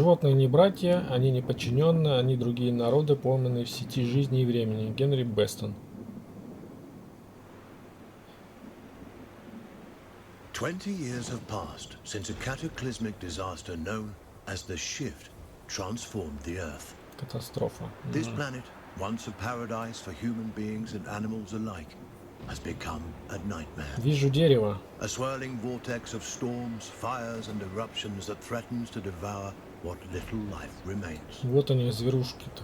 Животные не братья, они не подчиненные, они другие народы, пойманные в сети жизни и времени. Генри Бестон. 20 years have passed since a cataclysmic disaster known as the Shift transformed the Earth. Катастрофа. This planet, once a paradise for human beings and animals alike, has become a nightmare. Вижу дерево. A swirling vortex of storms, fires and eruptions that threatens to devour what little life remains. Вот они, зверушки-то.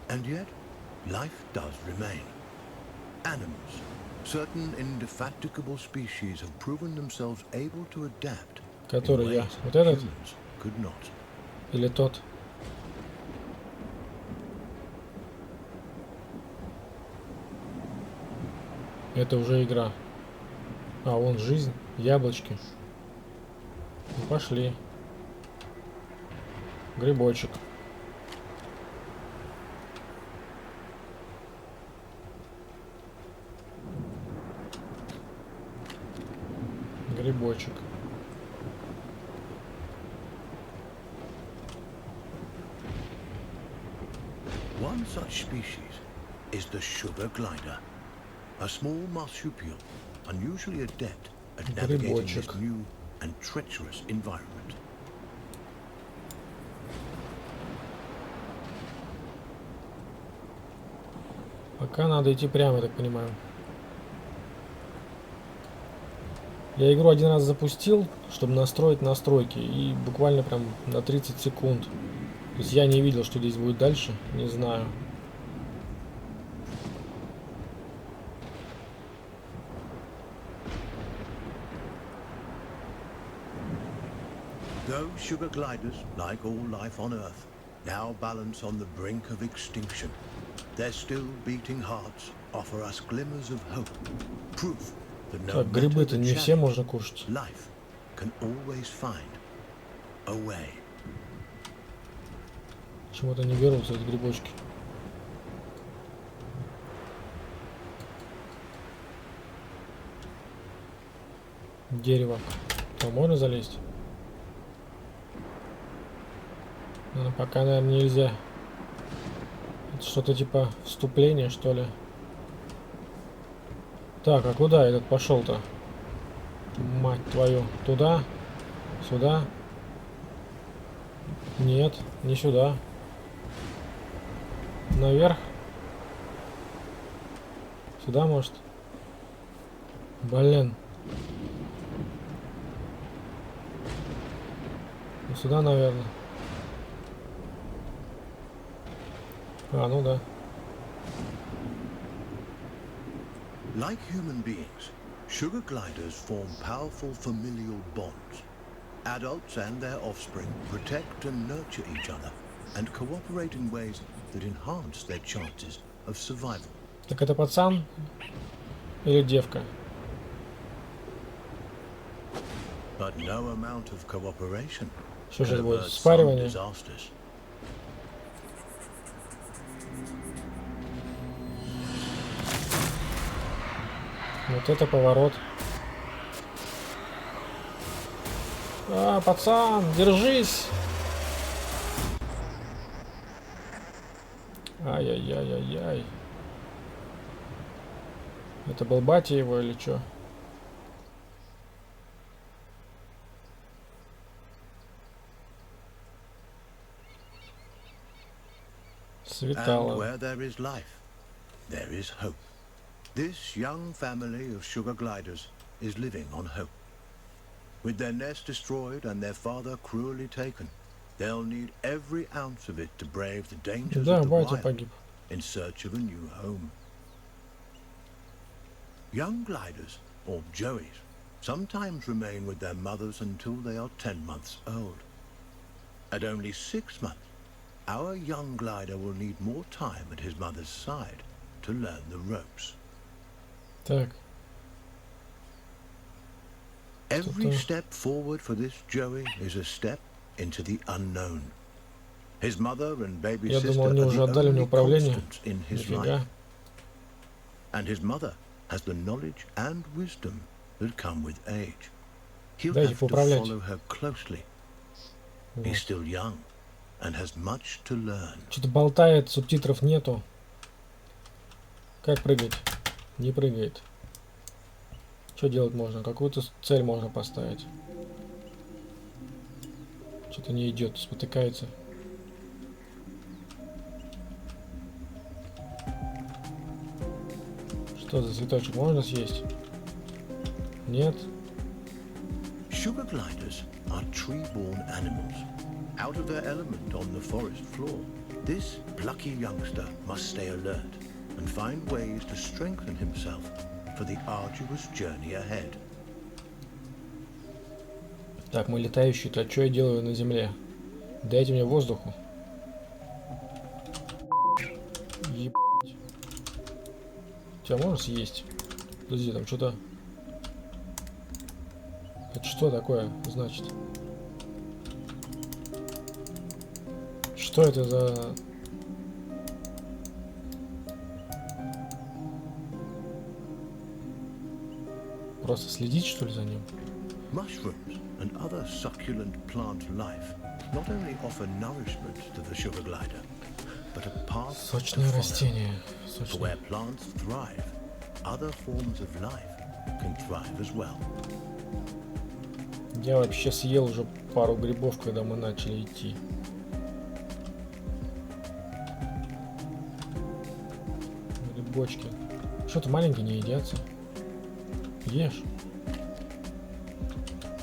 And yet, life does remain. Animals, certain indefatigable species have proven themselves able to adapt in Который я? ways Вот этот? humans could not. Или тот? Это уже игра. А, вон жизнь, яблочки. Ну, пошли. Грибочек. Грибочек. One such species is the sugar glider, a small marsupial unusually adept at navigating this new and treacherous environment. Пока надо идти прямо, я так понимаю. Я игру один раз запустил, чтобы настроить настройки, и буквально прям на 30 секунд. То есть я не видел, что здесь будет дальше, не знаю. Though sugar gliders, like all life on Earth, now balance on the brink of extinction, their still beating hearts offer us glimmers of hope, proof that no Так, грибы-то не все можно кушать. life can always find a way. Чего-то не берутся эти грибочки. Дерево. Там можно залезть? Но пока, наверное, нельзя. Это что-то типа вступления, что ли. Так, а куда этот пошел-то? Мать твою. Туда? Сюда? Нет, не сюда. Наверх? Сюда, может? Блин. Ну, сюда, наверное. А, ну да. Like human beings, sugar gliders form powerful familial bonds. Adults and their offspring protect and nurture each other and cooperate in ways that enhance their chances of survival. Так это пацан или девка? But no amount of cooperation Что can же это будет? avert some Спаривание? disasters. Вот это поворот. А, пацан, держись! Ай-яй-яй-яй-яй. Это был батя его или что? And Светало. where there is life, there is hope. This young family of sugar gliders is living on hope. With their nest destroyed and their father cruelly taken, they'll need every ounce of it to brave the dangers Да, of the батя wild погиб. in search of a new home. Young gliders, or joeys, sometimes remain with their mothers until they are 10 months old. At only 6 months, our young glider will need more time at his mother's side to learn the ropes. Так, Every step forward for this joey is a step into the unknown. His mother and baby я sister думал, are они уже the отдали мне only управление. constants in his Нифига. life. And his mother has the knowledge and wisdom that come with age. He'll Дайте have to поуправлять. follow her closely. He's still young and has much to learn. Что-то болтает, субтитров нету. Как прыгать? Не прыгает. Что делать можно? Какую-то цель можно поставить. Что-то не идет, спотыкается. Что за цветочек? Можно съесть? Нет? Sugar gliders are tree-born animals, out of their element on the forest floor. This plucky youngster must stay alert and find ways to strengthen himself for the arduous journey ahead. Так, мы летающие, то что я делаю на земле? Дайте мне воздуху. Ебать. Тебя можно съесть? Подожди, там что-то... Это что такое, значит? Что это за... Просто следить, что ли, за ним? Mushrooms and other succulent plant life not only offer nourishment to the sugar glider, but a path to Сочное follow. растение. For Сочное. where plants thrive, other forms of life can thrive as well. Я вообще съел уже пару грибов, когда мы начали идти. Грибочки. Что-то маленькие не едятся. Ешь.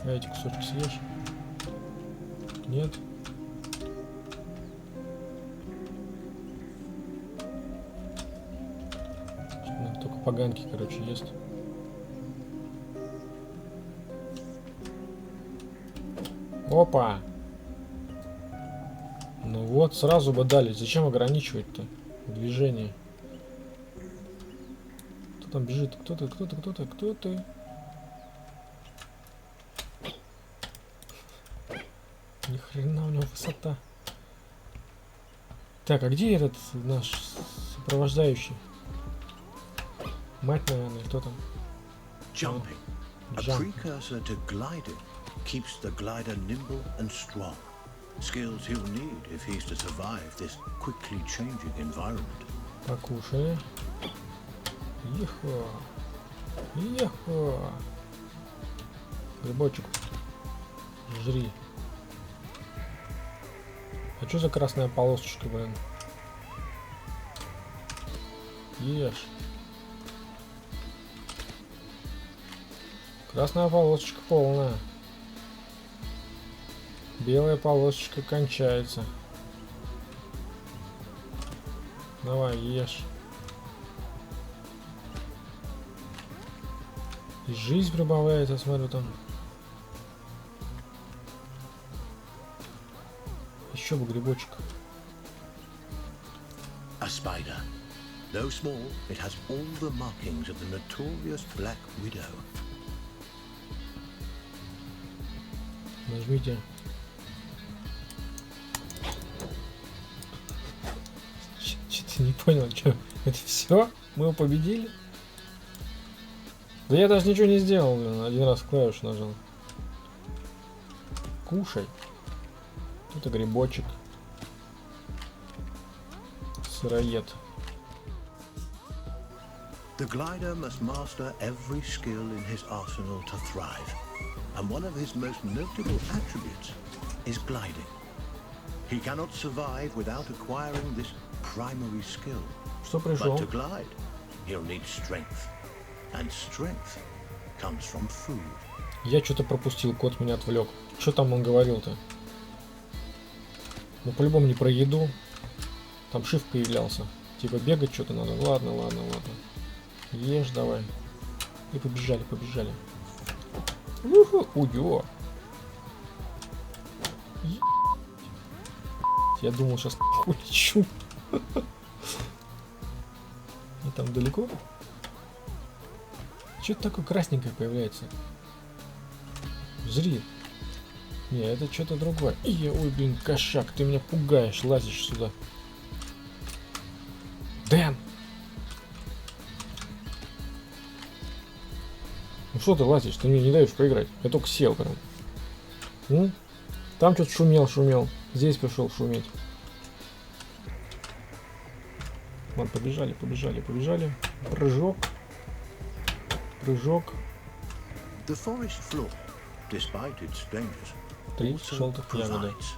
А эти кусочки съешь? Нет? Что-то только поганки, короче, ест. Опа! Ну вот, сразу бы дали. Зачем ограничивать-то движение? Кто там бежит? Кто ты? Кто ты? Кто ты? Кто ты? Ни хрена у него высота. Так, а где этот наш сопровождающий? Мать, наверное, кто там? Jumping, a Jump. precursor to gliding, keeps the glider nimble and strong. Skills he'll need if he's to survive this quickly changing environment. Покушали. Ехо. Ехо. Грибочек. Жри. А что за красная полосочка, блин? Ешь. Красная полосочка полная. Белая полосочка кончается. Давай, ешь. И жизнь прибавляет, я смотрю там. Еще бы грибочек. A spider. Though small, it has all the markings of the notorious Black Widow. Нажмите. Что-то не понял, что? Это все? Мы его победили? Да я даже ничего не сделал, блин. Один раз клавишу нажал. Кушай. Это грибочек. Сыроед. The glider must master every skill in his arsenal to thrive, and one of his most notable attributes is gliding. He cannot survive without acquiring this primary skill. Что пришел? But to glide, he'll need strength, and strength comes from food. Я что-то пропустил, кот меня отвлек. Что там он говорил-то? Ну, по-любому не про еду. Там shift появлялся. Типа бегать что-то надо. Ладно, ладно, ладно. Ешь давай. И побежали, побежали. Уху, уё. Я думал, сейчас улечу. И там далеко? Что-то такое красненькое появляется. Жри. Не, это что-то другое. Ой, блин, кошак, ты меня пугаешь, лазишь сюда. Дэн! Ну что ты лазишь? Ты мне не даешь поиграть. Я только сел прям. Там что-то шумел. Здесь пришел шуметь. Ладно, побежали. Прыжок. The forest floor, despite its dangers, 3 also желтых ягоды. provides.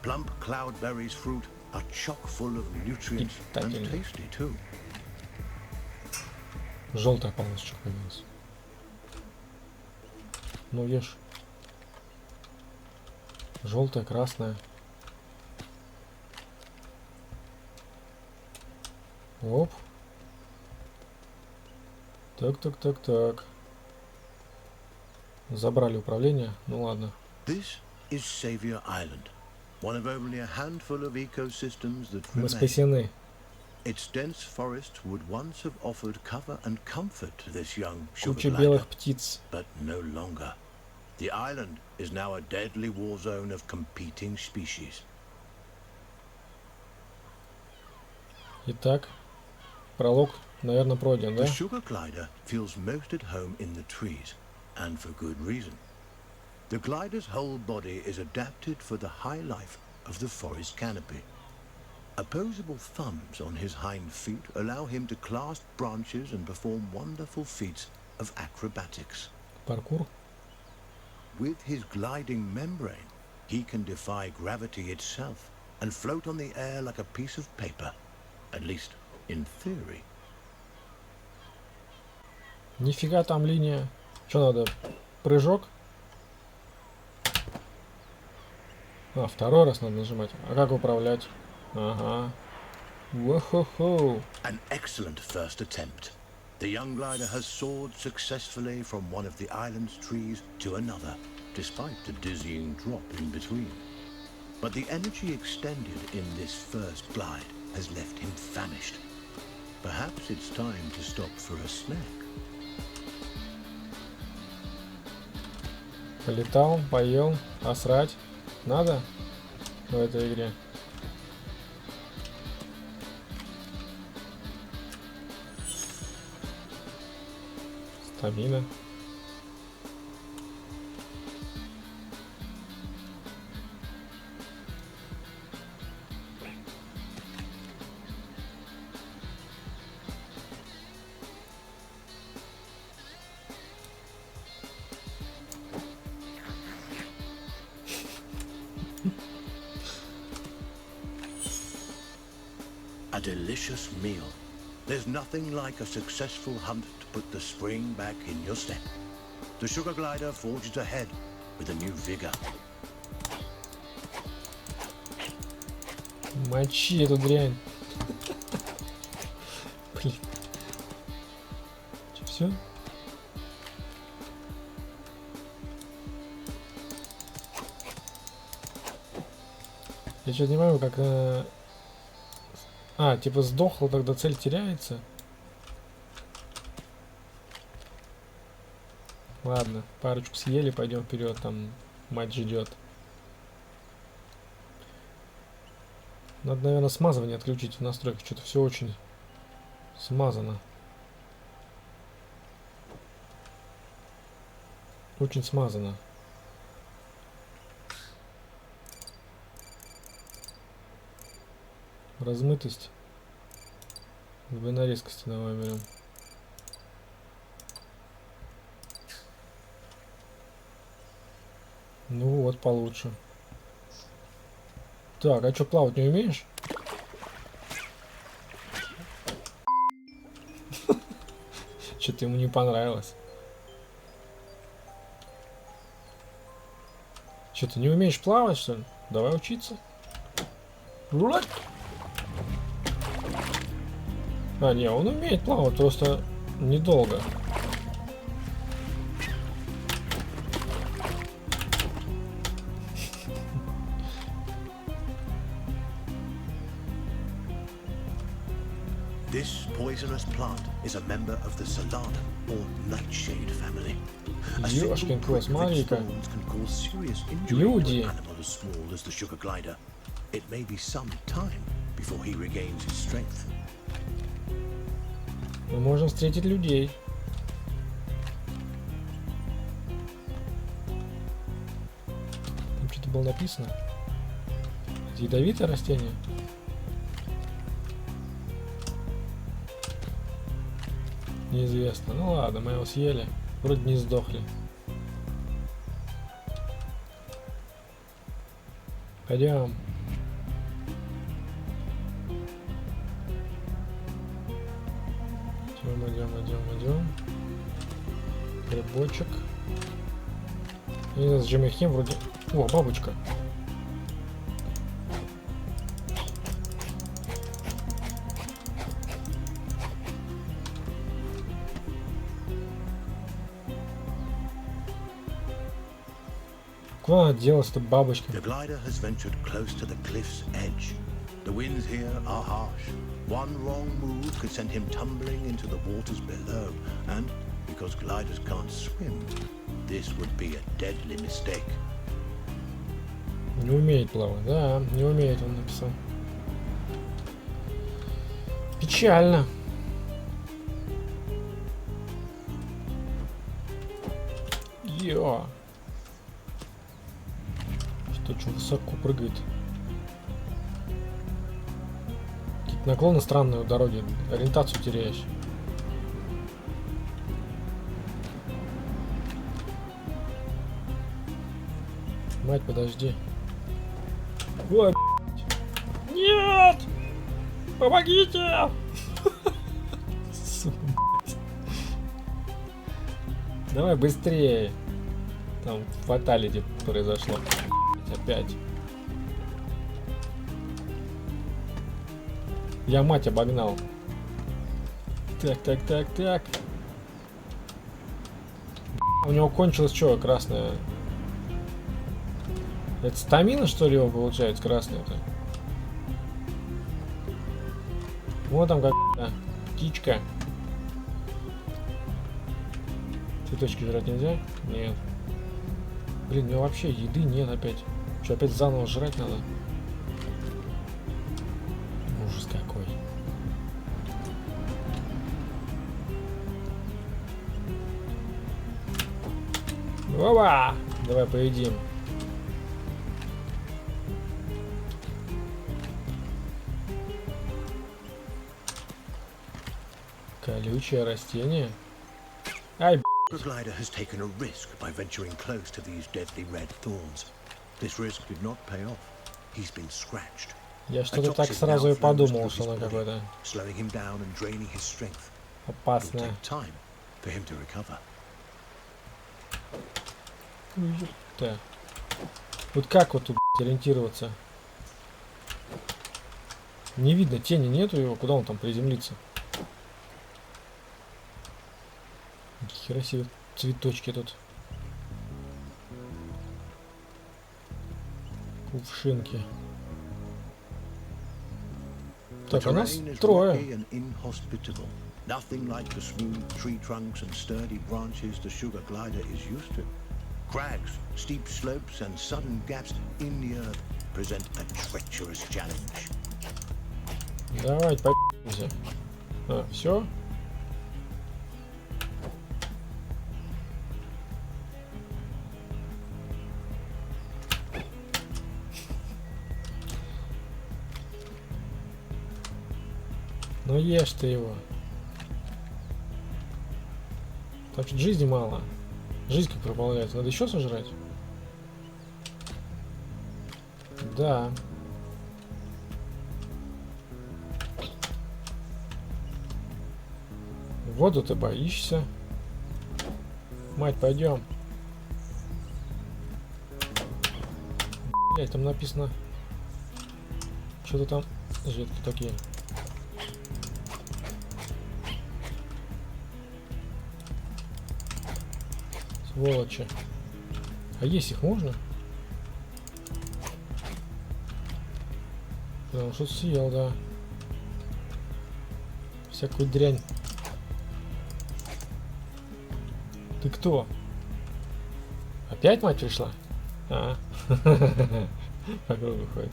Plump cloudberries fruit are chock full of nutrients and Питательно. tasty too. Желтая полосочка появилась. Ну ешь. Желтая, красная. Оп. Так. Забрали управление. Ну ладно. This is Savior Island, one of only a handful of ecosystems that Мы remain. спасены. Its dense forests would once have offered cover and comfort to this young Куча sugar белых glider, птиц. but no longer. The island is now a deadly war zone of competing species. Итак, пролог, наверное, пройден, да? The sugar glider feels most at home in the trees, and for good reason. The glider's whole body is adapted for the high life of the forest canopy. Opposable thumbs on his hind feet allow him to clasp branches and perform wonderful feats of acrobatics. Паркур. With his gliding membrane, he can defy gravity itself and float on the air like a piece of paper, at least in theory. Нифига там линия. Что надо? Прыжок? А, второй раз надо нажимать. А как управлять? Ага. Во-хо-хо. An excellent first attempt. The young glider has soared successfully from one of the island's trees to another, despite a dizzying drop in between. But the energy expended in this first glide has left him famished. Perhaps it's time to stop for a snack. Полетал, поел, а срать надо в этой игре? Стамина. A delicious meal. There's nothing like a successful hunt to put the spring back in your step. The sugar glider forges ahead with a new vigor. Мочи эту дрянь. Блин. Все? Я что-то не понимаю, как... А, типа сдохла, тогда цель теряется. Ладно, парочку съели, пойдем вперед, там мать ждет. Надо, наверное, смазывание отключить в настройках, что-то все очень смазано. Очень смазано. Размытость. Глубина резкости давай берем. Ну вот, получше. Так, а что, плавать не умеешь? Что-то ему не понравилось. Что, ты не умеешь плавать, что ли? Давай учиться. А, не, он умеет плавать, просто недолго. This poisonous plant is a member of the Solana or nightshade family. A single Ёшкин prick кос, of its смотри-ка. thorns can cause serious injury to Люди. an animal as small as the sugar glider. It may be some time before he regains his strength. Мы можем встретить людей. Там что-то что было написано? Ядовитое растение? Неизвестно. Ну ладно, мы его съели. Вроде не сдохли. Пойдем. Идем. Грибочек. Я не знаю, зачем я их ем, вроде... О, бабочка. Куда она делась-то, бабочка? The glider has ventured close to the cliff's edge. The winds here are harsh. One wrong move could send him tumbling into the waters below. And because gliders can't swim, this would be a deadly mistake. Не умеет плавать, да, не умеет, он написал. Печально. Йо. Что высоко прыгает. Какие-то наклоны странные у дороги. Ориентацию теряешь. Мать, подожди. Ой, блядь. Нет! Помогите! Сука, блядь. Давай быстрее. Там фаталити произошло. Опять. Я мать обогнал. Так. У него кончилось что, красное? Это стамина, что ли, его получается, красная-то? Вот там как-то птичка. Цветочки жрать нельзя? Нет. Блин, у него вообще еды нет опять. Что, опять заново жрать надо? Ужас какой. Опа! Давай поедим. Колючее растение. Ай, The glider has taken a risk by venturing close to these deadly red thorns. This risk did not pay off. He's been scratched. я что-то так сразу и подумал, что она какой-то slowing him down and draining his strength. It will опасная. take time for him to recover. Так. Вот как вот тут ориентироваться? Не видно, тени нету его, куда он там приземлится? Хера себе цветочки тут. Кувшинки. Так, у нас трое. Nothing like the smooth tree trunks and sturdy branches the sugar glider is used to. Crags, steep slopes and sudden gaps in the earth present a treacherous challenge. Давайте по***мся. А, все? Ну ешь ты его. Там что-то жизни мало. Жизнь как прополняется. Надо еще сожрать? Да. Воду ты боишься. Мать, пойдем. Блять, там написано. Что-то там. Жетки такие. Сволочи. А есть их можно? Да, он что-то съел, да. Всякую дрянь. Ты кто? Опять мать пришла? А. По кругу ходит.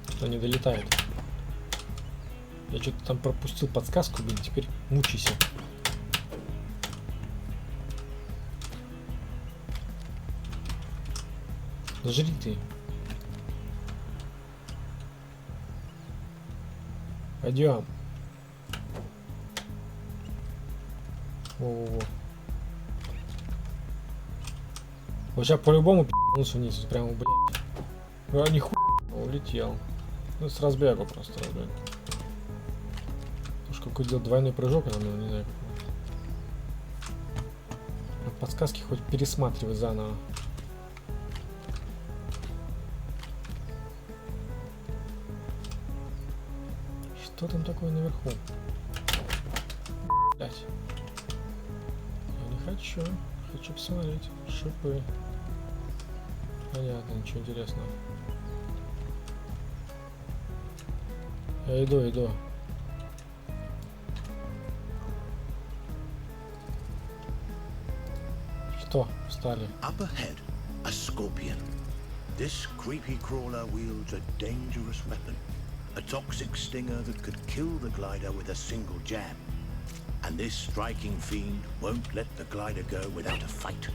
Что не долетает? Я что-то там пропустил подсказку, блин, теперь мучайся. Жри ты. Пойдем. Во-во-во. Вот сейчас по-любому пи***нулся вниз, прямо, блядь. А, нихуя, улетел. Ну, с разбегу просто, разбегу. Уж какой делать двойной прыжок, я не знаю какой. Подсказки хоть пересматривай заново. Что там такое наверху? Блять. Я не хочу. Хочу посмотреть. Шипы. Понятно, ничего интересного. Я иду. Что? Встали. Up ahead, a scorpion. This creepy crawler wields a dangerous weapon. A toxic stinger that could kill the glider with a single jab. And this striking fiend won't let the glider go without a fight.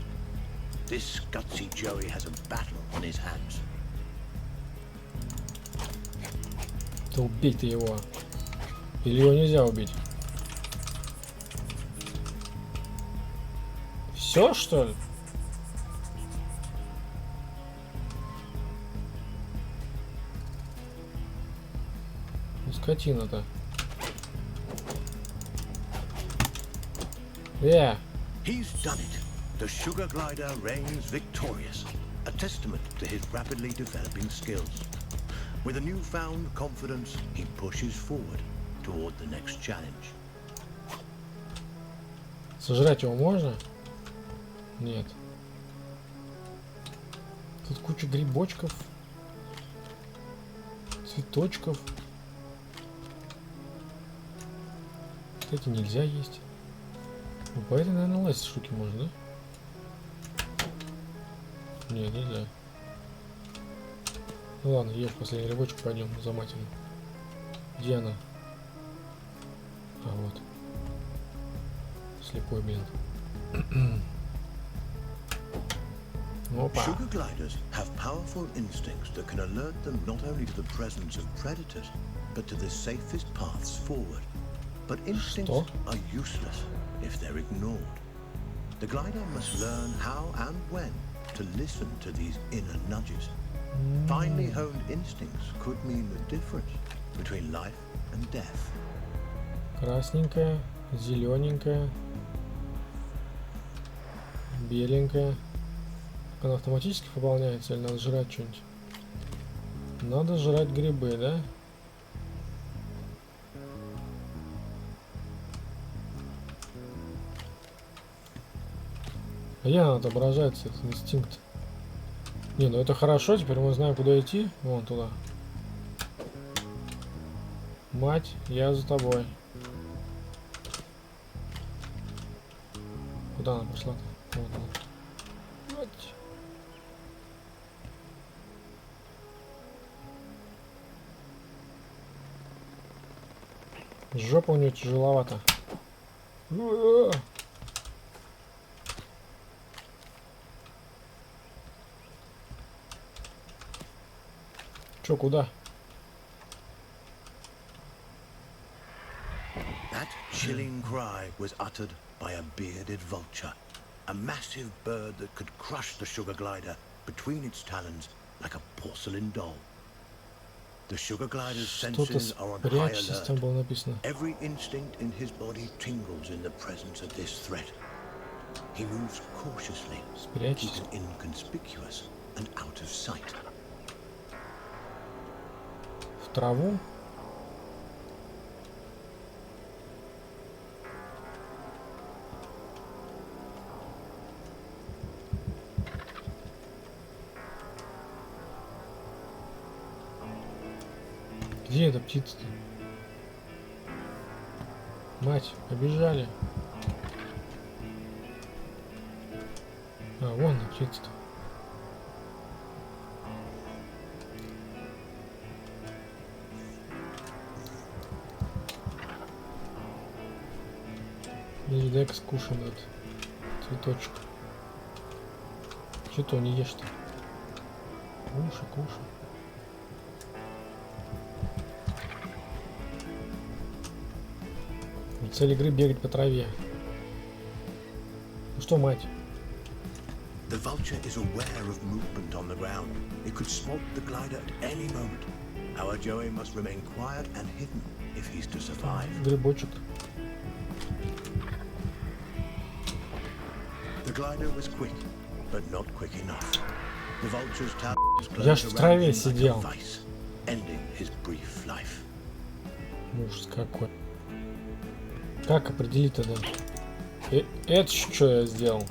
This gutsy Joey has a battle on his hands. Да убей ты его. Или его нельзя убить? Все, что ли? Скотина-то. He's done it. The sugar glider reigns victorious, a testament to his rapidly developing skills. With a newfound confidence, he pushes forward toward the next challenge. Сожрать его можно? Нет. Тут куча грибочков, цветочков. Кстати, нельзя есть. Ну, по этой, наверное, лазить штуки можно, да? Не, нельзя. Ну ладно, ешь последний грибочек, пойдем за матерью. Где она? А вот. Слепой, блин. Опа. Sugar gliders have powerful instincts that can alert them not only to the presence of predators, but to the safest paths forward. But instincts are useless if they're ignored. The glider must learn how and when to listen to these inner nudges. Finely honed instincts could mean the difference between life and death. Красненькая, зелененькая, беленькая. Она автоматически пополняется или надо жрать что-нибудь? Надо жрать грибы, да? А я отображается этот инстинкт. Не, ну это хорошо, теперь мы знаем, куда идти. Вон туда. Мать, я за тобой. Куда она пошла-то? Вот она. Мать. Жопа у нее тяжеловато. Чё, куда? That chilling cry was uttered by a bearded vulture, a massive bird that could crush the sugar glider between its talons like a porcelain doll. The sugar glider's senses are on high alert. Every instinct in his body tingles in the presence of this threat. He moves cautiously, keeping inconspicuous and out of sight. В траву. Где эта птица-то? Мать, побежали. А, вон она, птица-то. Иди, дай-ка скушаем этот цветочек. Че ты не ешь-то? Кушай, кушай. Цель игры бегать по траве. Ну что, мать? The vulture is aware of movement on the ground. It could spot the glider at any moment. Our Joey must remain quiet and hidden if he's to survive. Грибочек. The glider was quick, but not quick enough. The vulture's tail Я ж в траве сидел. vice, ending his brief life. Ужас какой. Как определить тогда? Это что я сделал?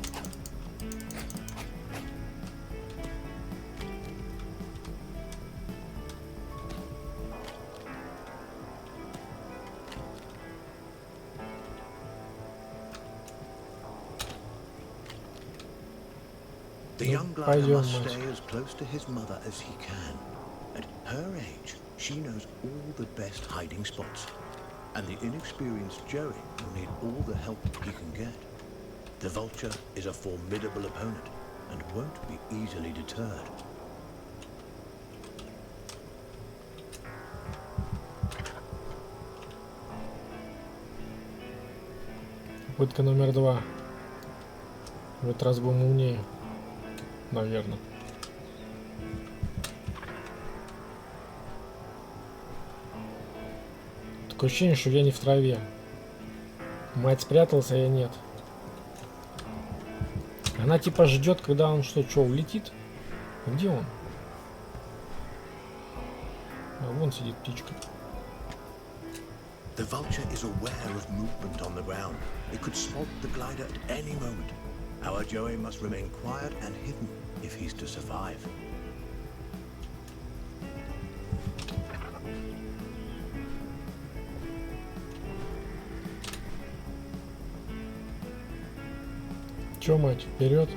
The young glider must stay as close to his mother as he can. At her age, she knows all the best hiding spots. And the inexperienced Joey will need all the help he can get. The vulture is a formidable opponent and won't be easily deterred. Попытка номер 2. В этот раз будем умнее. Наверное. Такое ощущение, что я не в траве. Мать спряталась, а я нет. Она типа ждет, когда он что улетит? Где он? А вон сидит птичка. The vulture is aware of movement on the ground. It could spot the glider at any moment. Our Joey must remain quiet and hidden if he's to survive. Чё, мать, вперед?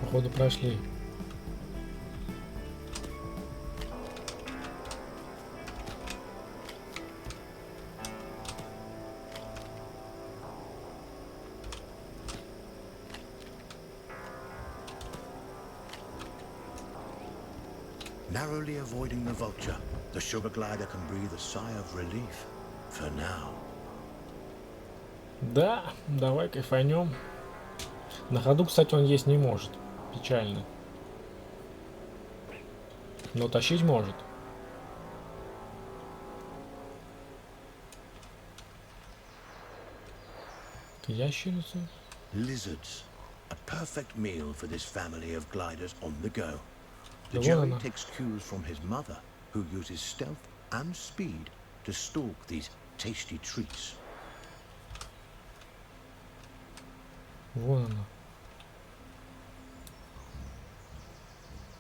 Походу прошли. Narrowly avoiding the vulture, the sugar glider can breathe a sigh of relief for now. Да, давай кайфанем. На ходу, кстати, он есть не может. Печально. Но тащить может. Ящерица. Lizards, a perfect meal for this family of gliders on the go. The Да вон Joey она. takes cues from his mother, who uses stealth and speed to stalk these tasty treats. Вон она.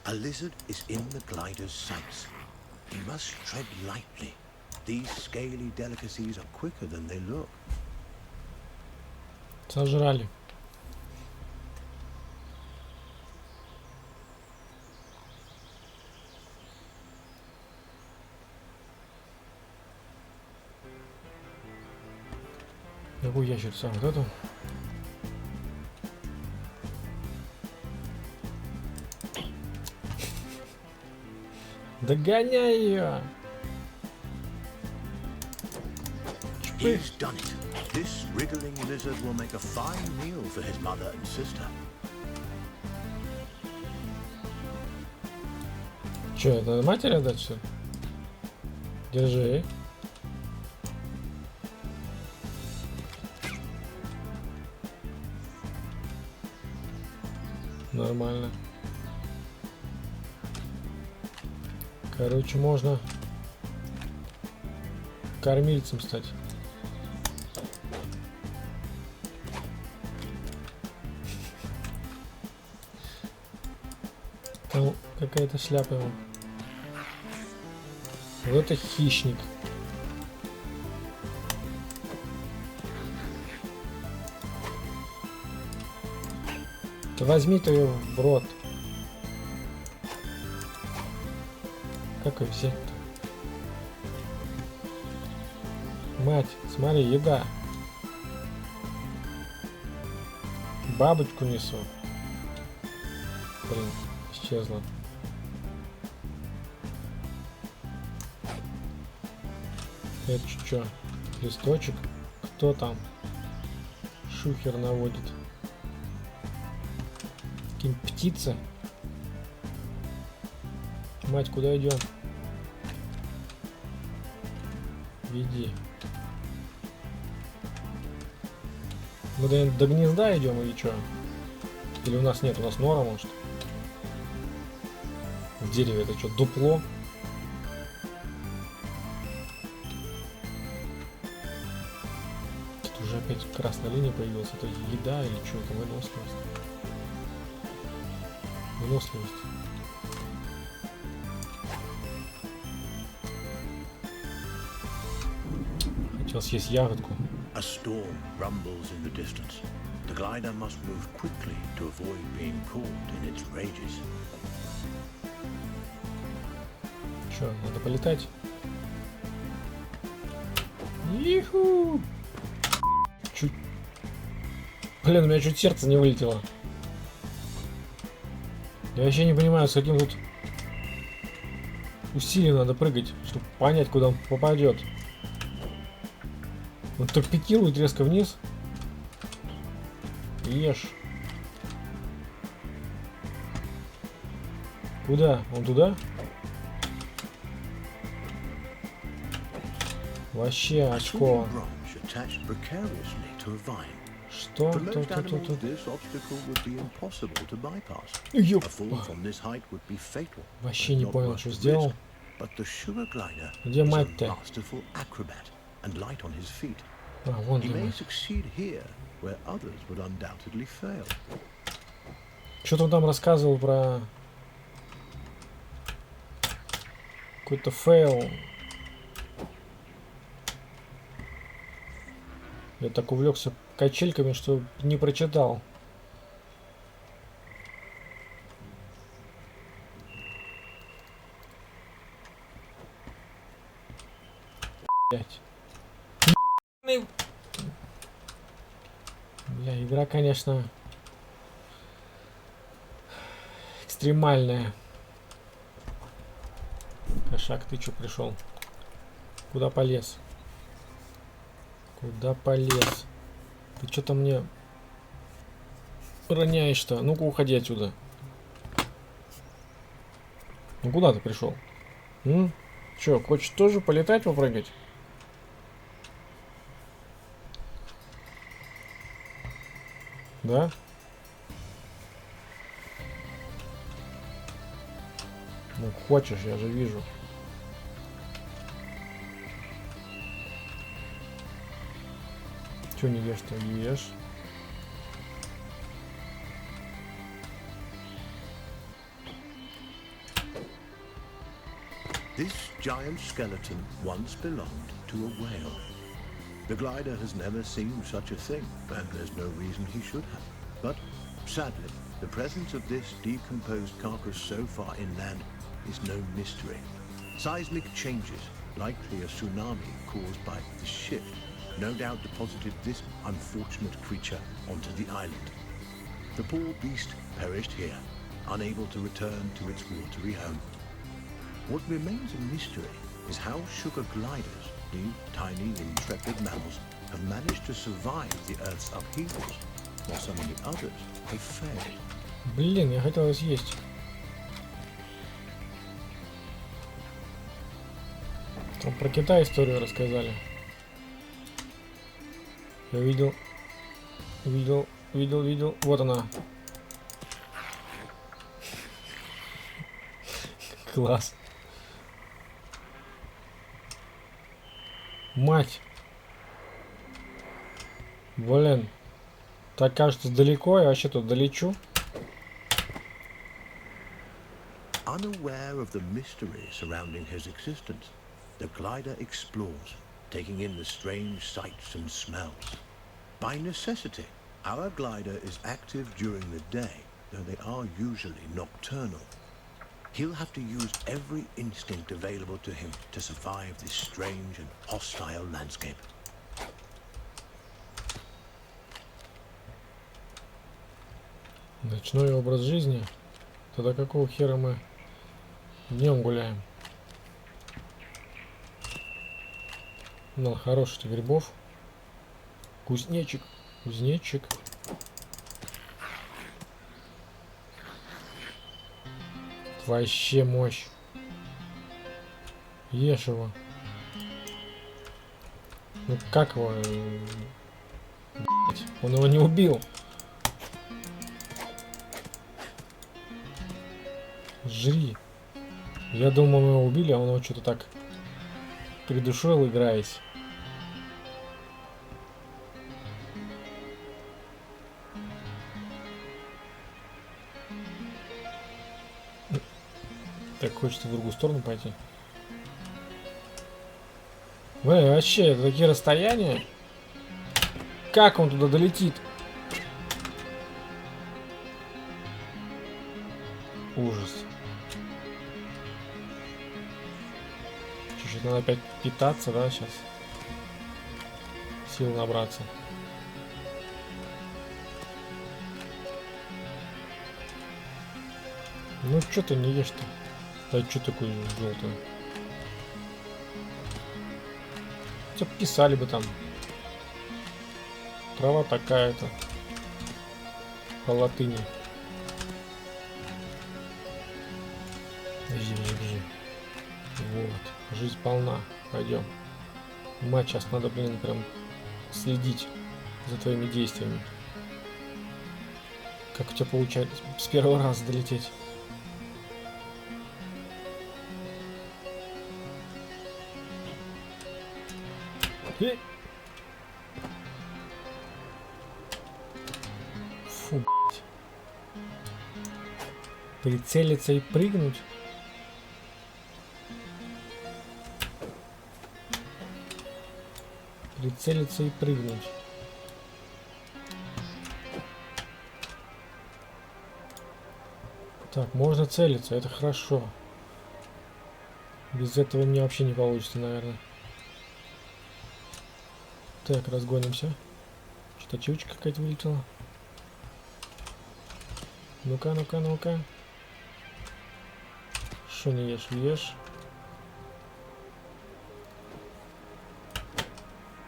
A lizard is in the glider's sights. He must tread lightly. These scaly delicacies are quicker than they look. Сожрали. Какую ящерицу? Вот эту? Догоняй ее! He's done it. This wriggling lizard will make a fine meal for his mother and sister. Че, это матери отдать все? Держи. Нормально. Короче, можно кормильцем стать. Там какая-то шляпа ему. Вот это хищник. Да возьми ты ее в рот. Как ее взять-то? Мать, смотри, еда. Бабочку несу. Блин, исчезла. Это что? Листочек? Кто там? Шухер наводит. Какие-нибудь птицы? Мать, куда идем? Веди. Мы до гнезда идем или что? Или у нас нет? У нас нора, может? В дереве это что, дупло? Тут уже опять красная линия появилась. Это еда или что? Это выносливость. Выносливость. Хотел съесть ягодку. A storm rumbles in the distance. The glider must move quickly to avoid being caught in its rages. Что, надо полетать? Иху! Чуть... Блин, у меня чуть сердце не вылетело. Я вообще не понимаю, с каким тут усилием надо прыгать, чтобы понять, куда он попадет. Он так пикирует резко вниз. Ешь. Куда? Он туда? Вообще очко. Что? Ёп. Вообще не понял, что сделал. Где мать-то? А, вон он. Что-то он там рассказывал про какой-то фейл. Я так увлекся качельками, что не прочитал. Блять. Бля, игра, конечно, экстремальная. Кошак, ты чё пришел? Куда полез? Куда полез? Ты что-то мне роняешь-то? Ну-ка, уходи отсюда. Ну куда ты пришел? Че, хочешь тоже полетать, попрыгать? Да? Ну хочешь, я же вижу. Че не ешь-то? Ешь. This giant skeleton once belonged to a whale. The glider has never seen such a thing, and there's no reason he should have. But, sadly, the presence of this decomposed carcass so far inland is no mystery. Seismic changes, likely a tsunami caused by the shift, no doubt deposited this unfortunate creature onto the island. The poor beast perished here, unable to return to its watery home. What remains a mystery is how sugar gliders, these tiny, intrepid mammals, have managed to survive the Earth's upheavals, while some of the others have failed. Блин, я хотел съесть. Там про Китай историю рассказали. Я видел. Вот она. Класс. Мать. Блин. Так кажется далеко, я вообще тут долечу. Unaware of the mystery surrounding his existence, the glider explores, taking in the strange sights and smells. By necessity, our glider is active during the day though they are usually nocturnal. He'll have to use every instinct available to him to survive this strange and hostile landscape. Ночной образ жизни? Тогда какого хера мы днем гуляем? Ну, хороших грибов. Кузнечик. Кузнечик. Вообще мощь. Ешь его. Ну как его? Блять, он его не убил. Жри. Я думал, мы его убили, а он его что-то так придушил, играясь. Так хочется в другую сторону пойти. Вообще, это такие расстояния. Как он туда долетит? Ужас. Чуть-чуть надо опять питаться, да, сейчас. Сил набраться. Ну, что ты не ешь-то? Да что такое желтое? Хотя писали бы там. Трава такая-то. По латыни. Бежи, бежи, бежи. Вот. Жизнь полна. Пойдем. Мать, сейчас надо, блин, прям следить за твоими действиями. Как у тебя получается с первого раза долететь? Фу, блядь. Прицелиться и прыгнуть. Прицелиться и прыгнуть. Так, можно целиться, это хорошо. Без этого мне вообще не получится, наверное. Так, разгонимся. Что-то ачивочка какая-то вылетела. Ну-ка, ну-ка, ну-ка. Что не ешь? Ешь.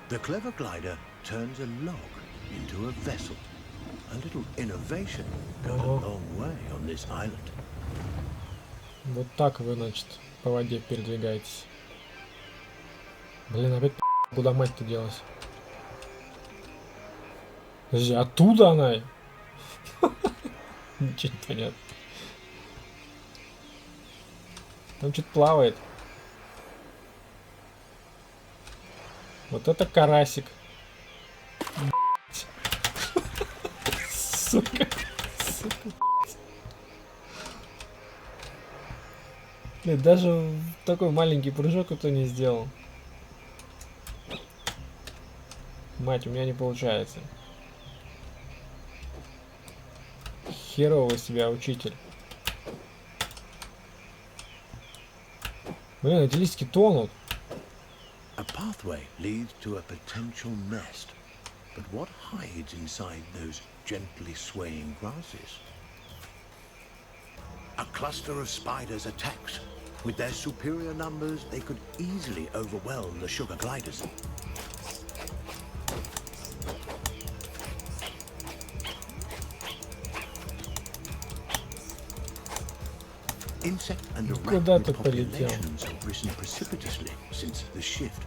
The clever glider turns a log into a vessel. A little innovation goes a long way on this island. Вот так вы, значит, по воде передвигаетесь. Блин, опять куда мать-то делась? Подожди, оттуда она? Ничего не понятно. Там что-то плавает. Вот это карасик. Сука. Сука. Блин, даже такой маленький прыжок кто не сделал. Мать, у меня не получается. Херово себя, учитель. Блин, эти листики тонут. A pathway leads to a potential nest, but what hides inside those gently swaying grasses? A cluster of spiders attacks. With their superior numbers, they could easily overwhelm the sugar gliders. Insect and arachnid populations have risen precipitously since the shift.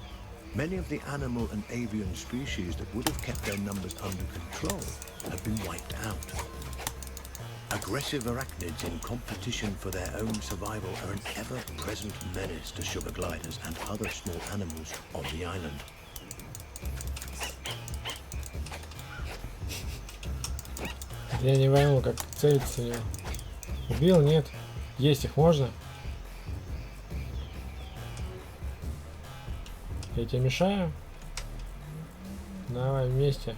Many of the animal and avian species that would have kept their numbers under control have been wiped out. Aggressive arachnids in competition for their own survival are an ever-present menace to sugar gliders and other small animals on the island. Я не пойму, как целиться в него. Убил? Нет. Есть их можно? Я тебе мешаю? Давай вместе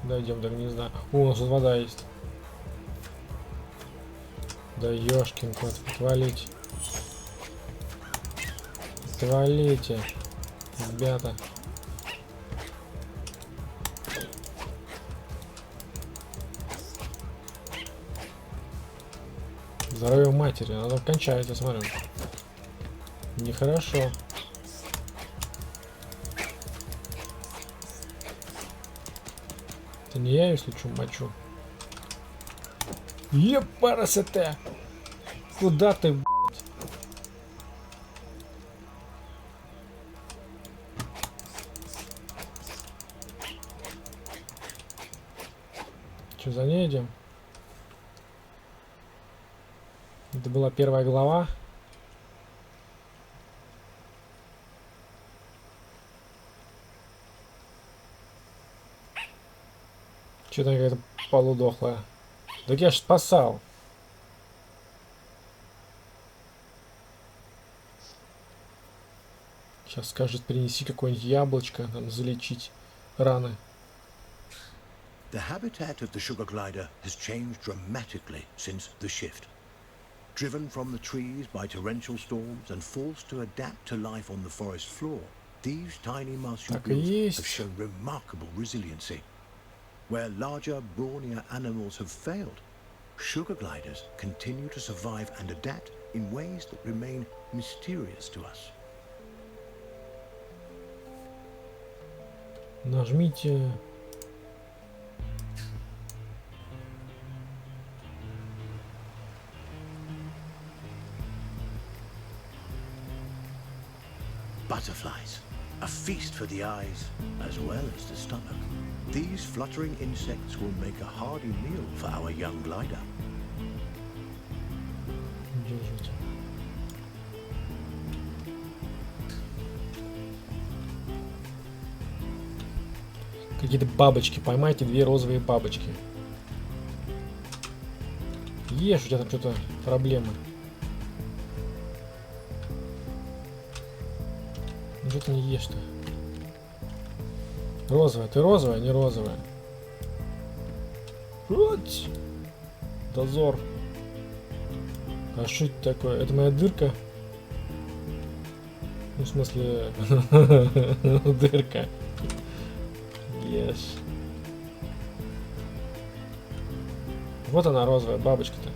дойдем до гнезда. О, у нас тут вода есть. Да ёшкин кот, отвалить. Отвалите, ребята. Здоровье матери, она кончается, смотрим. Нехорошо. Это не я, если что, мочу. Епарасоте! Куда ты, блядь? Че, за ней идем? Это была первая глава. Что-то какая-то полудохлая. Так я ж спасал. Сейчас скажет, принеси какое-нибудь яблочко, там, залечить раны. The habitat of the sugar glider has changed dramatically since the shift. Driven from the trees by torrential storms and forced to adapt to life on the forest floor, these tiny marsupials have shown remarkable resiliency. Where larger, brawnier animals have failed, sugar gliders continue to survive and adapt in ways that remain mysterious to us. Нажмите. Butterflies, a feast for the eyes as well as the stomach. These fluttering insects will make a hearty meal for our young glider. Держите. Какие-то бабочки. Поймайте 2 розовые бабочки. Ешь, у тебя там что-то проблемы. Ну что ты не ешь-то? Розовая. Ты розовая, не розовая. Вот. Дозор. А что это такое? Это моя дырка? Ну, в смысле... дырка. Ешь. Вот она, розовая бабочка-то.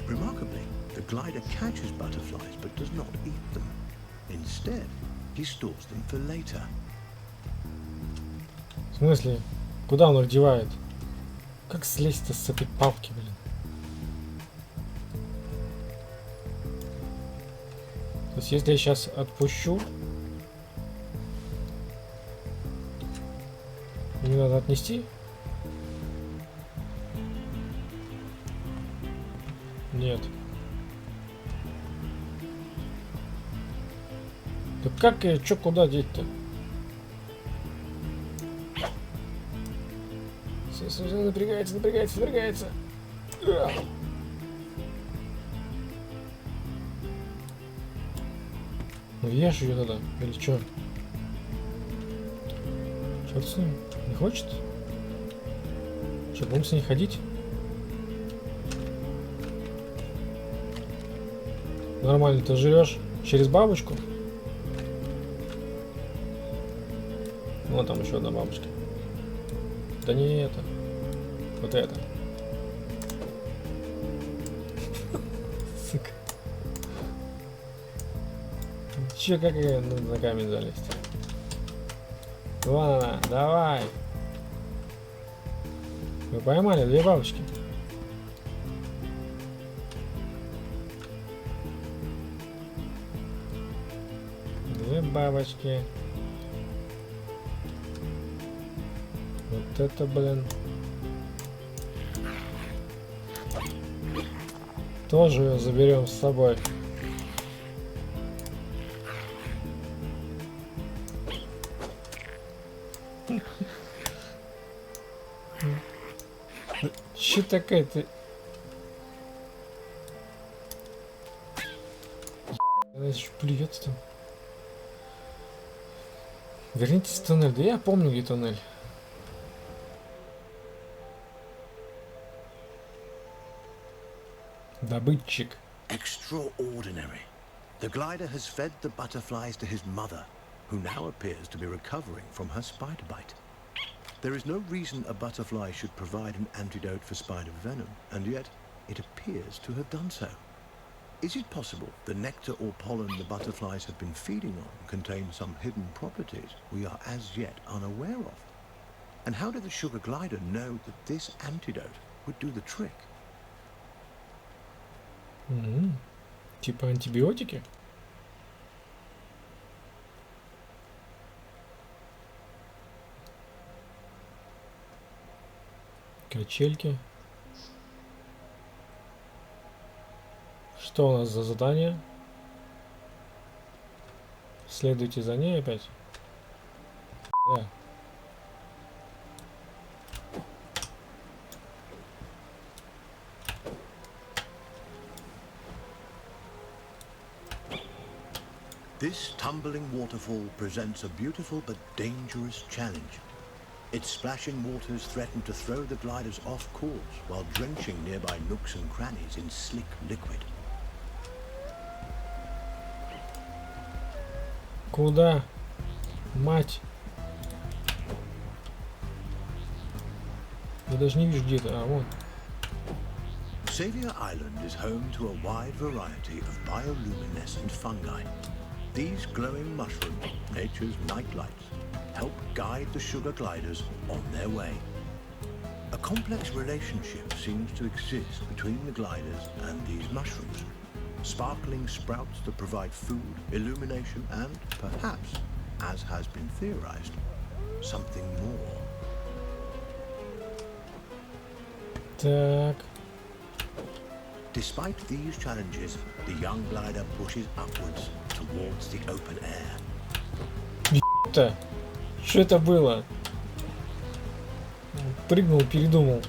Remarkably, the glider catches butterflies but does not eat them. Instead, he stores them for later. В смысле? Куда он их девает? Как слезть-то с этой палки, блин? То есть, если я сейчас отпущу, мне надо отнести? Нет. Да как я, чё, куда деть-то? Напрягается, напрягается, напрягается. Ну ешь ее тогда, или чё? Черт с ним, не хочет? Что, будем с ней ходить? Нормально ты жрешь через бабочку? Вон там еще одна бабочка. Да не это. Вот это. Сука. Че, как я на камень залезть? Вон она, давай. Вы поймали 2 бабочки. Бабочки. Вот это, блин. Тоже ее заберем с собой. Че такая ты? Она еще плюется там. Вернитесь в туннель. Да я помню, где туннель. Добытчик. Extraordinary. The glider has fed the butterflies to his mother, who now appears to be recovering from her spider bite. There is no reason a butterfly should provide an antidote for spider venom, and yet it appears to have done so. Is it possible the nectar or pollen the butterflies have been feeding on contains some hidden properties we are as yet unaware of? And how did the sugar glider know that this antidote would do the trick? Типа антибиотики? Качельки. Что у нас за задание? Следуйте за ней опять. Да. This tumbling waterfall presents a beautiful but dangerous challenge. Its splashing waters threaten to throw the gliders off course while drenching nearby nooks and crannies in slick liquid. Куда? Мать! Я даже не вижу, где это. А, вон. Xavier Island is home to a wide variety of bioluminescent fungi. These glowing mushrooms, nature's nightlights, help guide the sugar gliders on their way. A complex relationship seems to exist between the gliders and these mushrooms. Sparkling sprouts that provide food, illumination, and perhaps, as has been theorized, something more. Так. Despite these challenges, the young glider pushes upwards towards the open air. Что это было? Прыгнул, передумал.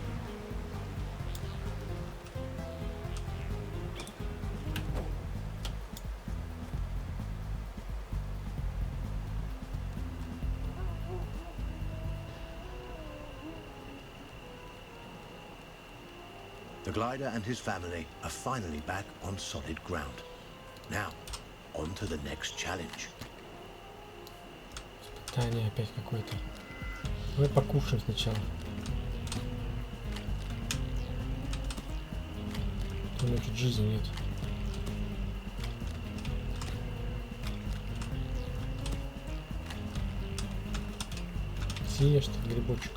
The glider and his family are finally back on solid ground. Now, on to the next challenge. Испытание опять какое-то. Давай покушаем сначала. У меня чуть жизни нет. Съешь ты грибочек.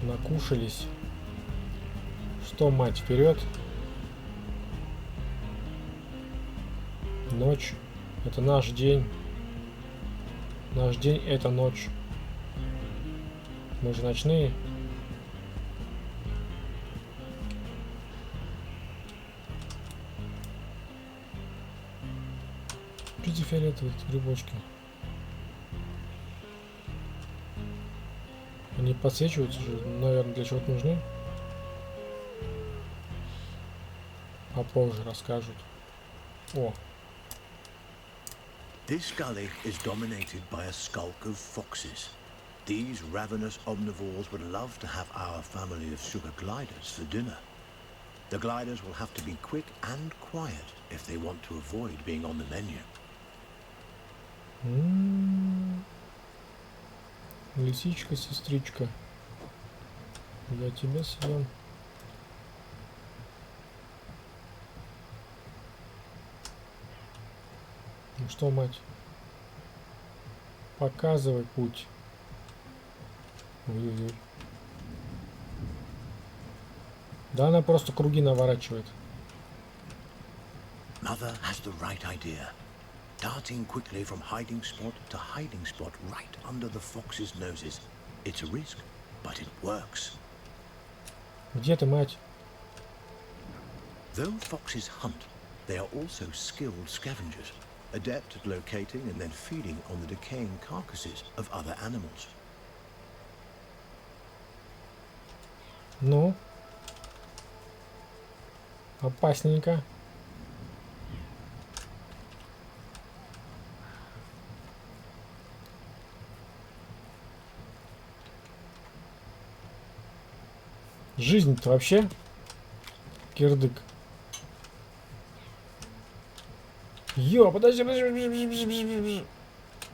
Накушались. Что, мать, вперед? Ночь. Это наш день. Наш день — это ночь. Мы же ночные. Пейте фиолетовые грибочки. Они подсвечиваются же, наверное, для чего-то нужны. Попозже расскажут. О. This gully is dominated by a skulk of foxes. These ravenous omnivores would love to have our family of sugar gliders for dinner. The gliders will have to be quick and quiet if they want to avoid being on the menu. Лисичка, сестричка. Я тебя съем. Ну что, мать? Показывай путь. Ой-ой-ой. Да она просто круги наворачивает. Mother has the right idea. Darting quickly from hiding spot to hiding spot right under the fox's noses. It's a risk, but it works. Где ты, мать? Though foxes hunt, they are also skilled scavengers, adept at locating and then feeding on the decaying carcasses of other animals. Ну? Опасненько. Жизнь-то вообще Кирдык. Ё, подожди, подожди.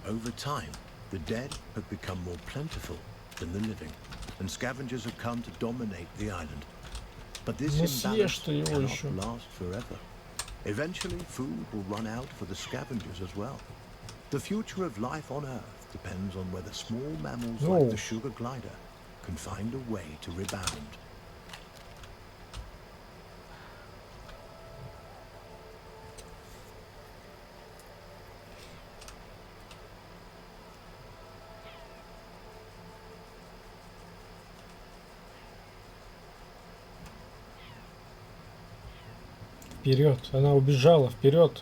Over time, the dead have become more plentiful than the living, and scavengers have come to dominate the island. But this Ну съешь imbalance ты его cannot еще. last forever. Eventually, food will run out for the scavengers as well. The future of life on Earth depends on whether small mammals like the sugar glider can find a way to rebound. Вперед, она убежала, вперед.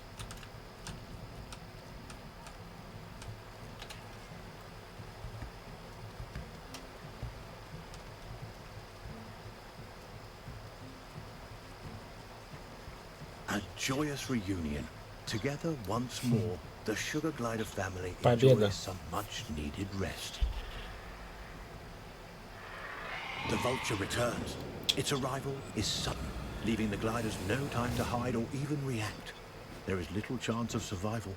A joyous reunion. Together once more, the Sugar Glider family Победа. enjoys some much-needed rest. The vulture returns. Its arrival is sudden, leaving the gliders no time to hide or even react. There is little chance of survival.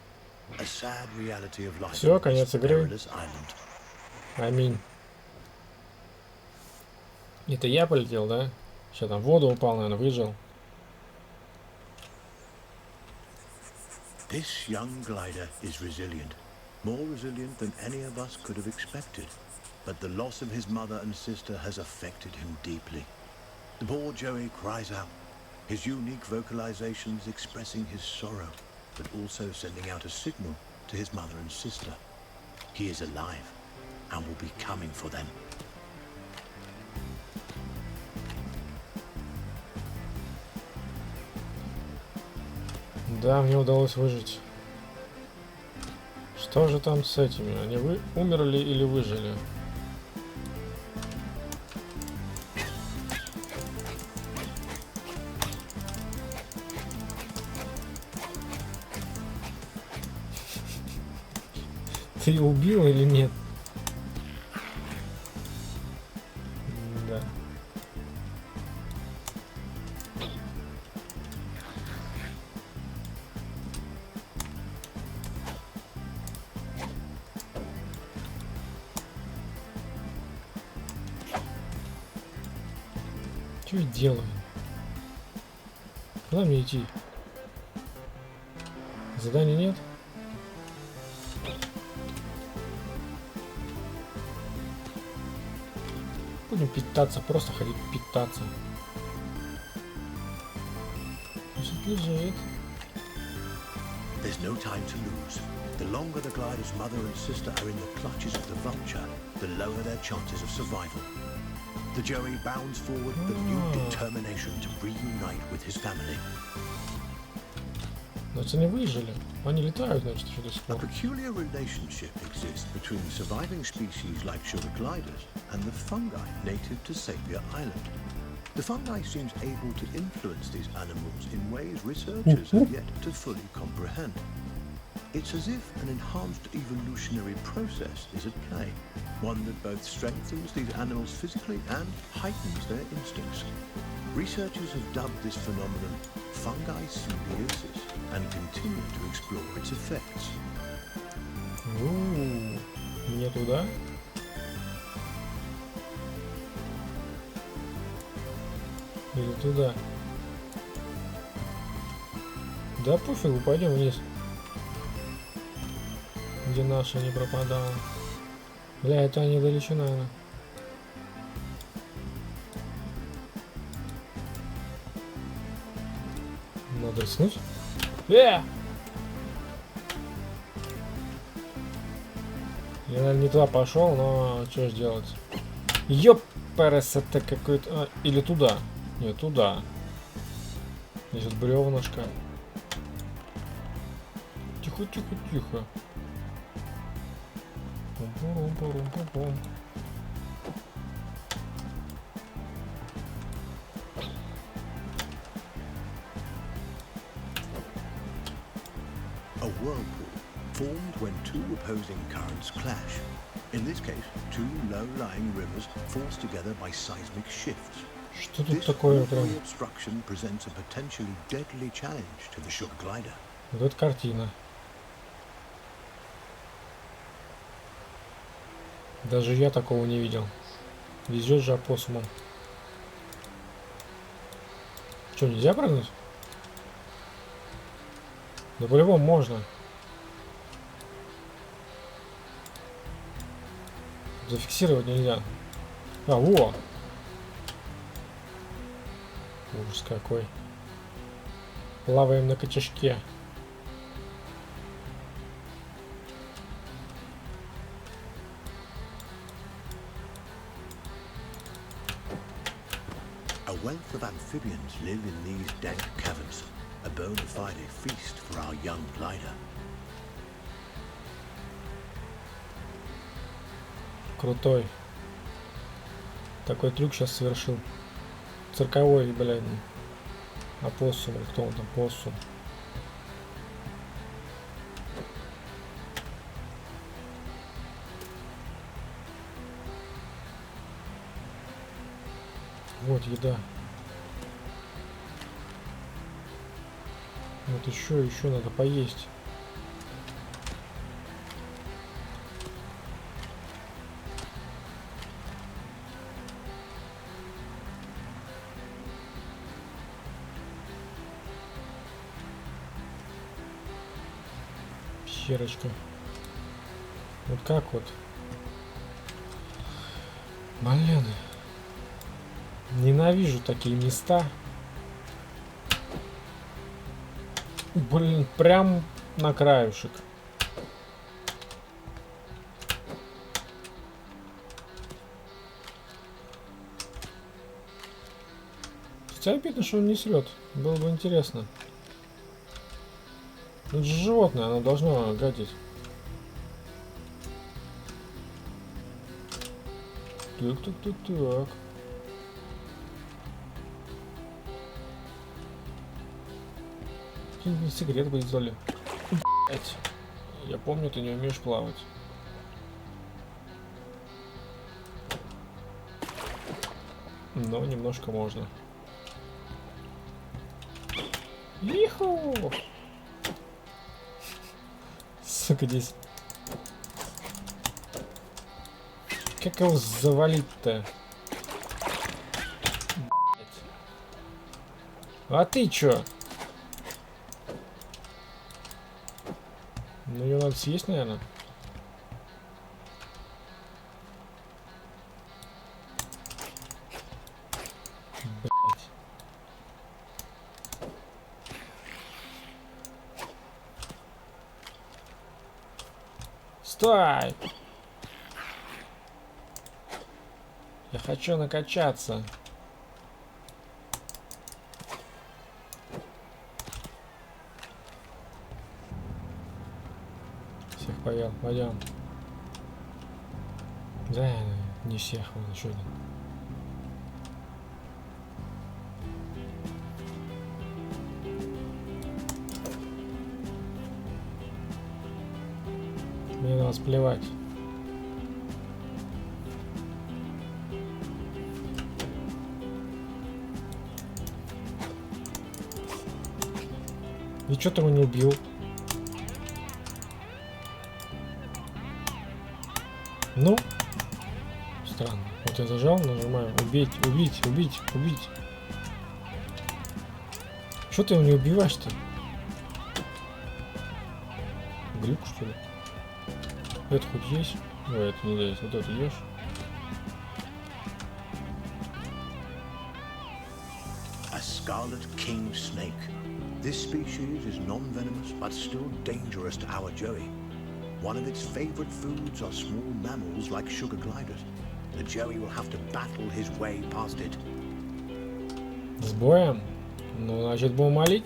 A sad reality of life Всё, on конец this игры. perilous island. Аминь. Это я полетел, да? Сейчас там в воду упал, наверное, выжил. This young glider is resilient, more resilient than any of us could have expected. But the loss of his mother and sister has affected him deeply. The poor Joey cries out, his unique vocalizations expressing his sorrow, but also sending out a signal to his mother and sister. He is alive and will be coming for them. Да, мне удалось выжить. Что же там с этими? Они умерли или выжили? Ты убил или нет? Да. Что я делаю? Куда мне идти? Заданий нет? Будем питаться, просто ходить питаться. Значит, лежит. There's no time to lose. The longer the glider's mother and sister are in the clutches of the vulture, the lower their chances of survival. The Joey bounds forward with a new determination to reunite with his family. Значит, они выжили. Они летают, значит, еще до сих A пор. peculiar relationship exists between surviving species like sugar gliders and the fungi native to Sapir Island. The fungi seems able to influence these animals in ways researchers have yet to fully comprehend. It's as if an enhanced evolutionary process is at play, one that both strengthens these animals physically and heightens their instincts. Researchers have dubbed this phenomenon fungi symbiosis and continue to explore its effects. Мне туда? Или туда? Да пофигу, пойдем вниз. Где наша не пропадала. Бля, это они далече, наверное. Надо рискнуть. Я, наверное, не туда пошел, но что ж делать? Ёпперес, это какой-то... или туда. Нет, туда. Здесь вот бревнышко. Тихо, тихо, тихо. Пум-пум-пум-пум-пум. A whirlpool formed when two opposing currents clash. In this case, two low-lying rivers forced together by seismic shifts, Что тут This такое прям? waterway obstruction presents a potentially deadly challenge to the sugar glider. Вот эта картина. Даже я такого не видел. Везет же опоссумом. Что, нельзя прыгнуть? Да по-любому можно. Зафиксировать нельзя. А, во! Ужас какой. Плаваем на кочешке. A wealth of amphibians live in these dank caverns, a bona fide feast for our young glider. Крутой. Такой трюк сейчас совершил. Цирковой, блядь. Опоссум, или кто он там, поссум. Вот еда. Вот еще надо поесть. Пещерочка. Вот как вот. Блин. Ненавижу такие места. Блин, прям на краюшек. Хотя обидно, что он не срет. Было бы интересно. Ну, это же животное, оно должно гадить. Так. Секрет будет, что ли? Блять. Я помню, ты не умеешь плавать. Но немножко можно. Иху! Сука, здесь. Как его завалить-то? А ты чё? Ну, ее надо съесть, наверное. Блять. Стой! Я хочу накачаться. Всех поел, пойдем. Да, не всех, вон еще один. Мне на вас плевать. И чё ты его не убил? Ну, странно. Вот я зажал, нажимаю убить. Чё ты его не убиваешь-то? Глюк, что ли? Это хоть есть? Ой, это не есть. Вот это ешь. A scarlet king snake. This species is non-venomous but still dangerous to our Joey. One of its favorite foods are small mammals like sugar gliders. The Joey will have to battle his way past it. С боем? Ну, значит, будем молить.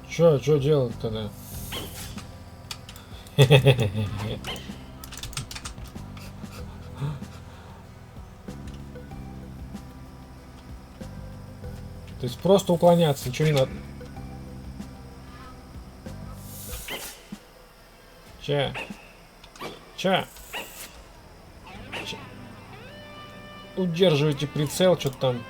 Чё делать тогда? То есть просто уклоняться, ничего не надо. Че? Ча. Удерживайте прицел, что-то там.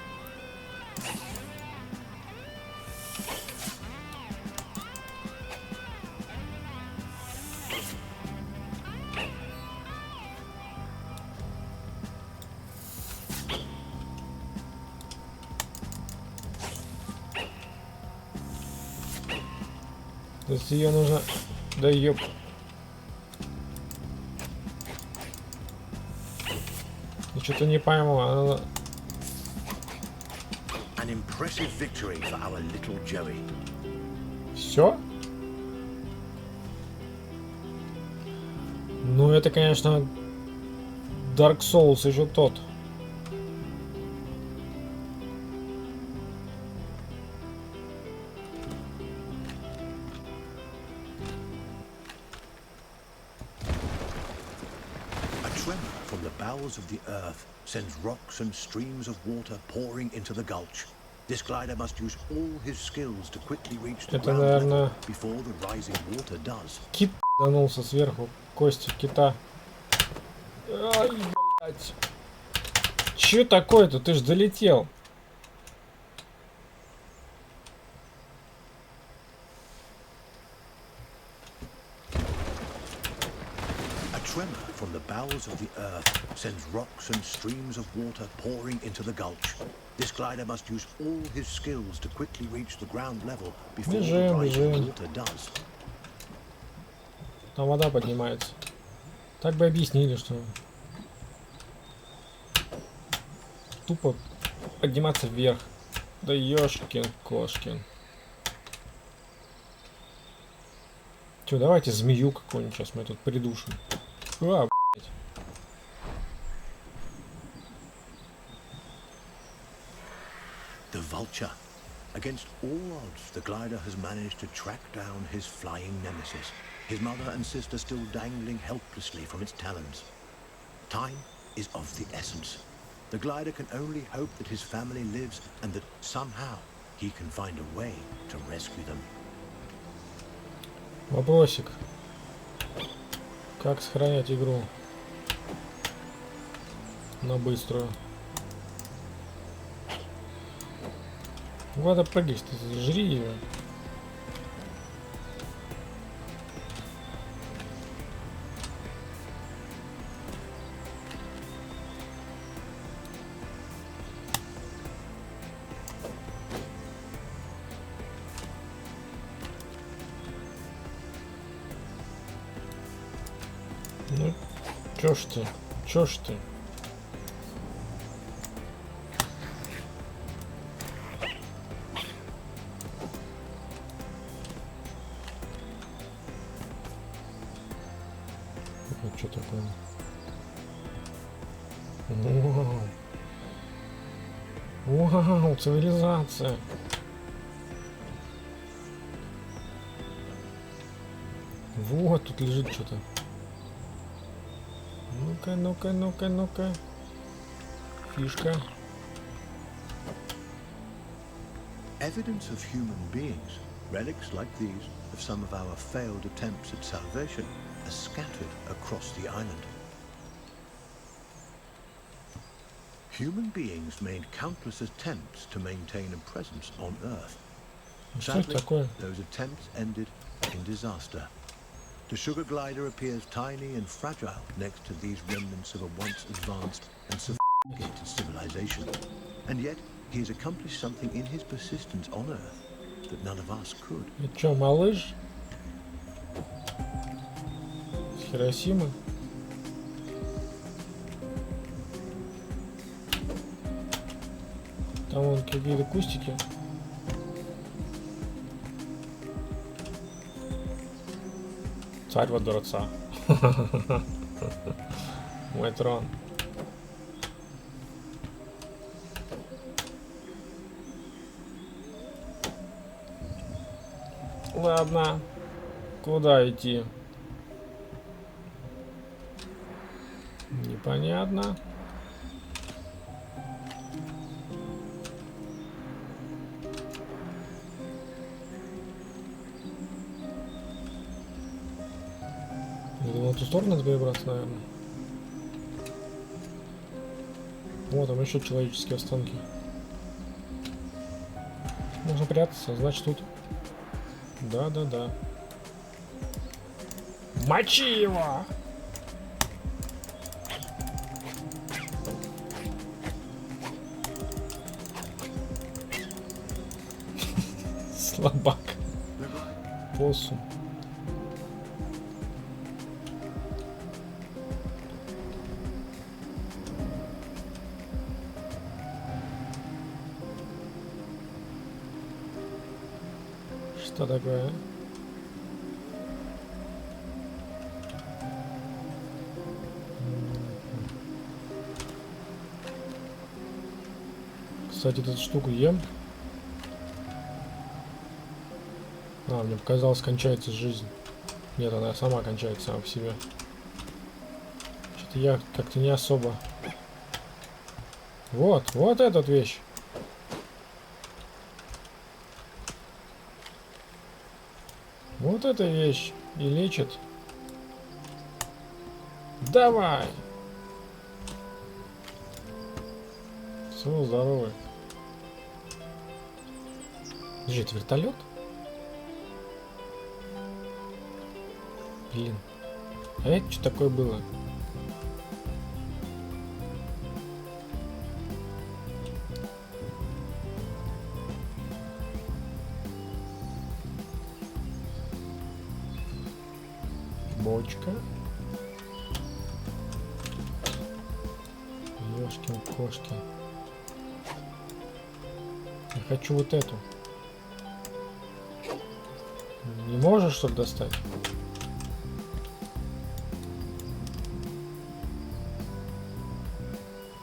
То есть ее нужно... Да ёп. Я что-то не пойму. Она... An impressive victory for our little Joey. Все? Ну это, конечно, Dark Souls еще тот. From the bowels of the earth sends rocks and streams of water pouring into the gulch. This glider must use all his skills to quickly reach the ground level before the rising water does. Кит данулся сверху, кости кита. Ай, блядь. Чё такое-то? Ты ж долетел. Tremor from the bowels of the earth sends rocks and streams of water pouring into the gulch. This glider must use all his skills to quickly reach the ground level before the rising water does. Там вода поднимается. Так бы объяснили, что тупо подниматься вверх. Да ёшкин кошкин. Чё, давайте змею какую-нибудь сейчас мы тут придушим. А, блядь. The vulture. Against all odds, the glider has managed to track down his flying nemesis, his mother and sister still dangling helplessly from its talons. Time is of the essence. The glider can only hope that his family lives and that somehow he can find a way to rescue them. Вопросик. Как сохранять игру на быструю? Куда ты прыгаешь? Ты жри ее. Ну, чё ж ты? Чё ж ты? Это что такое? Вау, цивилизация. Вот, тут лежит что-то. Ну-ка, ну-ка, ну-ка, ну-ка. Фишка. Evidence of human beings, relics like these of some of our failed attempts at salvation, are scattered across the island. Human beings made countless attempts to maintain a presence on Earth. Sadly, those attempts ended in disaster. The sugar glider appears tiny and fragile next to these remnants of a once advanced and sophisticated civilization. And yet, he has accomplished something in his persistence on Earth that none of us could. И чё, малыш? С Хиросимы? Там вон какие-то кустики. Царь во дворца. Мой трон. Ладно. Куда идти? Непонятно. Я думал, в ту сторону надо перебраться, наверное. Вот, там еще человеческие останки. Можно прятаться, значит тут. Да. Мочи его! Слабак. Поссум. Что такое? Кстати, эту штуку ем. Мне показалось, кончается жизнь. Нет, она сама кончается сама по себе. Что-то я как-то не особо. Вот эта вещь. Вот эта вещь и лечит. Давай! Все, здоровый. Подожди, это вертолет? Блин. А это что такое было? Бочка. Ёшкин кошки. Я хочу вот эту. Не можешь что-то достать?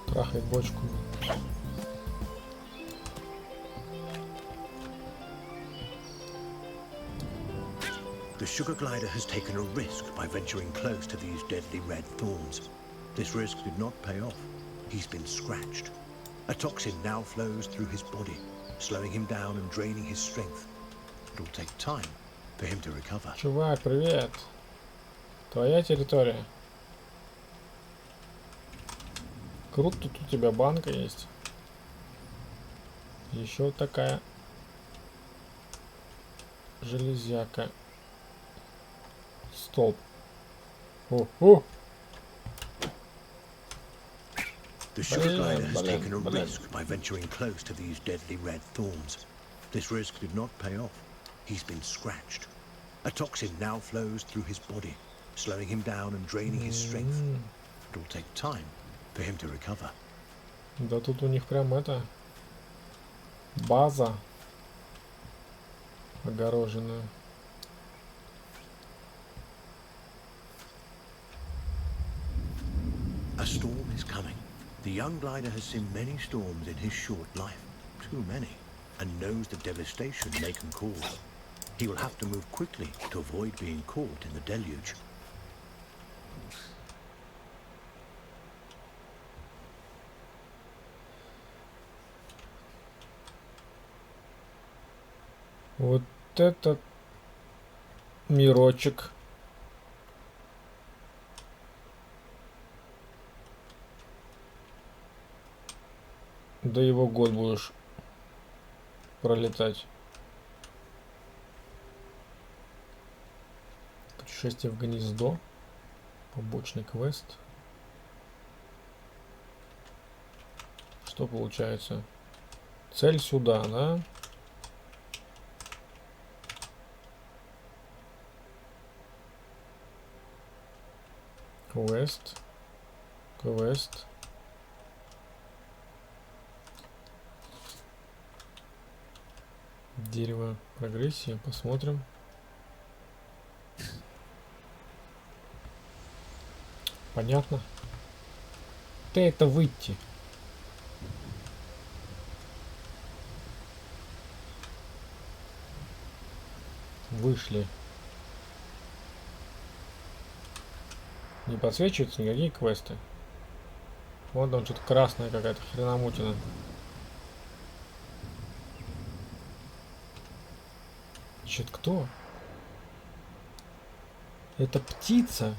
Трахает бочку. The sugar glider has taken a risk by venturing close to these deadly red thorns. This risk did not pay off. He's been scratched. A toxin now flows through his body, slowing him down and draining his strength. It will take time for him to recover. Чувак, привет. Твоя территория. Круто, тут у тебя банка есть. Еще такая железяка. Столб. О! The sugar glider has taken a risk by venturing close to these deadly red thorns. This risk did not pay off. He's been scratched. A toxin now flows through his body, slowing him down and draining his strength. It will take time for him to recover. Да тут у них прям это база огороженная. A storm is coming. The young glider has seen many storms in his short life, too many, and knows the devastation they can cause. He will have to move quickly to avoid being caught in the deluge. Вот этот мирочек. Да его год будешь пролетать. Путешествие в гнездо. Побочный квест. Что получается? Цель сюда, да? Квест. Квест. Дерево прогрессии. Посмотрим. Понятно. Ты это выйти. Вышли. Не подсвечиваются никакие квесты. Вот там что-то красная какая-то хреномутина. Чё-то кто? Это птица.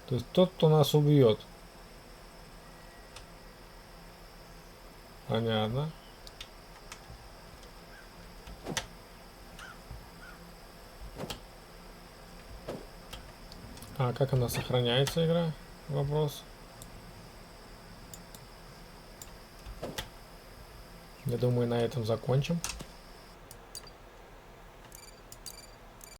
То есть тот, кто нас убьет. Понятно. А как она сохраняется, игра? Вопрос. Я думаю, на этом закончим.